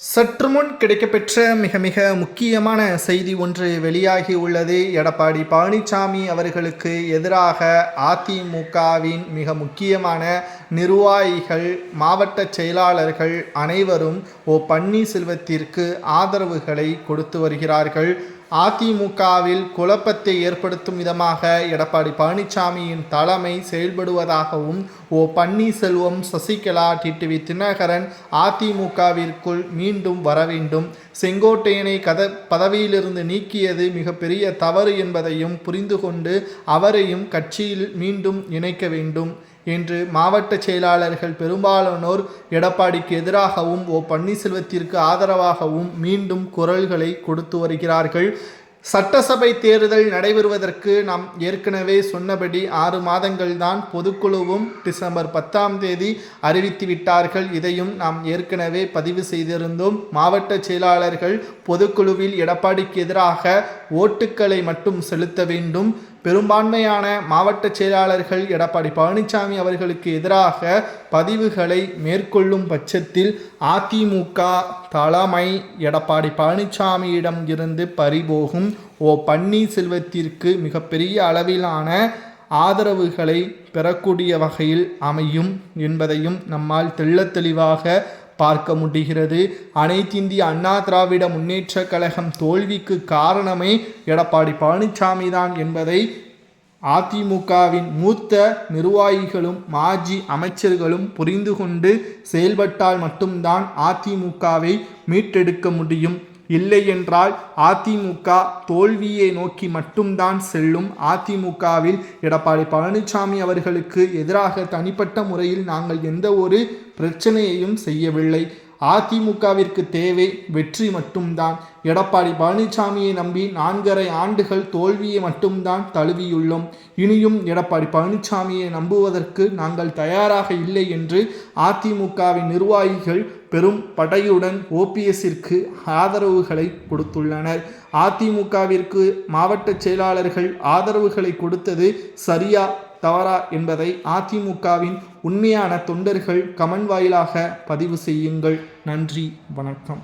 சற்று முன் கிடைக்கப்பெற்ற மிக மிக முக்கியமான செய்தி ஒன்று வெளியாகி உள்ளது. எடப்பாடி பழனிசாமி அவர்களுக்கு எதிராக அதிமுகவின் மிக முக்கியமான நிர்வாகிகள், மாவட்ட செயலாளர்கள் அனைவரும் பன்னீர்செல்வத்திற்கு ஆதரவுகளை கொடுத்து வருகிறார்கள். அதிமுகவில் குழப்பத்தை ஏற்படுத்தும் விதமாக எடப்பாடி பழனிசாமியின் தலைமை செயல்படுவதாகவும் பன்னீர்செல்வம், சசிகலா, டிடிவி தினகரன் அதிமுகவிற்குள் மீண்டும் வர வேண்டும், செங்கோட்டையனை பதவியிலிருந்து நீக்கியது மிகப்பெரிய தவறு என்பதையும் புரிந்து கொண்டு அவரையும் கட்சியில் மீண்டும் இணைக்க வேண்டும் என்று மாவட்ட செயலாளர்கள் பெரும்பாலானோர் எடப்பாடிக்கு எதிராகவும் பன்னீர்செல்வத்திற்கு ஆதரவாகவும் மீண்டும் குரல்களை கொடுத்து வருகிறார்கள். சட்டசபை தேர்தல் நடைபெறுவதற்கு நாம் ஏற்கனவே சொன்னபடி 6 மாதங்கள் தான் பொதுக்குழுவும் டிசம்பர் 10ஆம் தேதி அறிவித்து விட்டார்கள். இதையும் நாம் ஏற்கனவே பதிவு செய்திருந்தோம். மாவட்ட செயலாளர்கள் பொதுக்குழுவில் எடப்பாடிக்கு எதிராக ஓட்டுக்களை மட்டும் செலுத்த வேண்டும். பெரும்பான்மையான மாவட்ட செயலாளர்கள் எடப்பாடி பழனிசாமி அவர்களுக்கு எதிராக பதிவுகளை மேற்கொள்ளும் பட்சத்தில் அதிமுக தலைமை எடப்பாடி பழனிசாமியிடம் இருந்து பறிபோகும். பன்னீர்செல்வத்திற்கு மிகப்பெரிய அளவிலான ஆதரவுகளை பெறக்கூடிய வகையில் அமையும் என்பதையும் நம்மால் தெள்ளத்தெளிவாக பார்க்க முடிகிறது. அனைத்திந்திய அண்ணா திராவிட முன்னேற்ற கழகம் தோல்விக்கு காரணமே எடப்பாடி பழனிசாமி தான் என்பதை அதிமுகவின் மூத்த நிர்வாகிகளும் மாஜி அமைச்சர்களும் புரிந்து கொண்டு செயல்பட்டால் மட்டும்தான் அதிமுகவை மீட்டெடுக்க முடியும். இல்லை என்றால் அதிமுக தோல்வியை நோக்கி மட்டும்தான் செல்லும். அதிமுகவில் எடப்பாடி பழனிசாமி அவர்களுக்கு எதிராக தனிப்பட்ட முறையில் நாங்கள் எந்த ஒரு பிரச்சனையையும் செய்யவில்லை. அதிமுகவிற்கு தேவை வெற்றி மட்டும்தான். எடப்பாடி பழனிசாமியை நம்பி 4.5 ஆண்டுகள் தோல்வியை மட்டும்தான் தழுவியுள்ளோம். இனியும் எடப்பாடி பழனிசாமியை நம்புவதற்கு நாங்கள் தயாராக இல்லை என்று அதிமுகவின் நிர்வாகிகள் பெரும் படையுடன் ஓபிஎஸ்ஸிற்கு ஆதரவுகளை கொடுத்துள்ளனர். அதிமுகவிற்கு மாவட்ட செயலாளர்கள் ஆதரவுகளை கொடுத்தது சரியா தவறா என்பதை அதிமுகவின் உண்மையான தொண்டர்கள் கமெண்ட் வாயிலாக பதிவு செய்யுங்கள். நன்றி, வணக்கம்.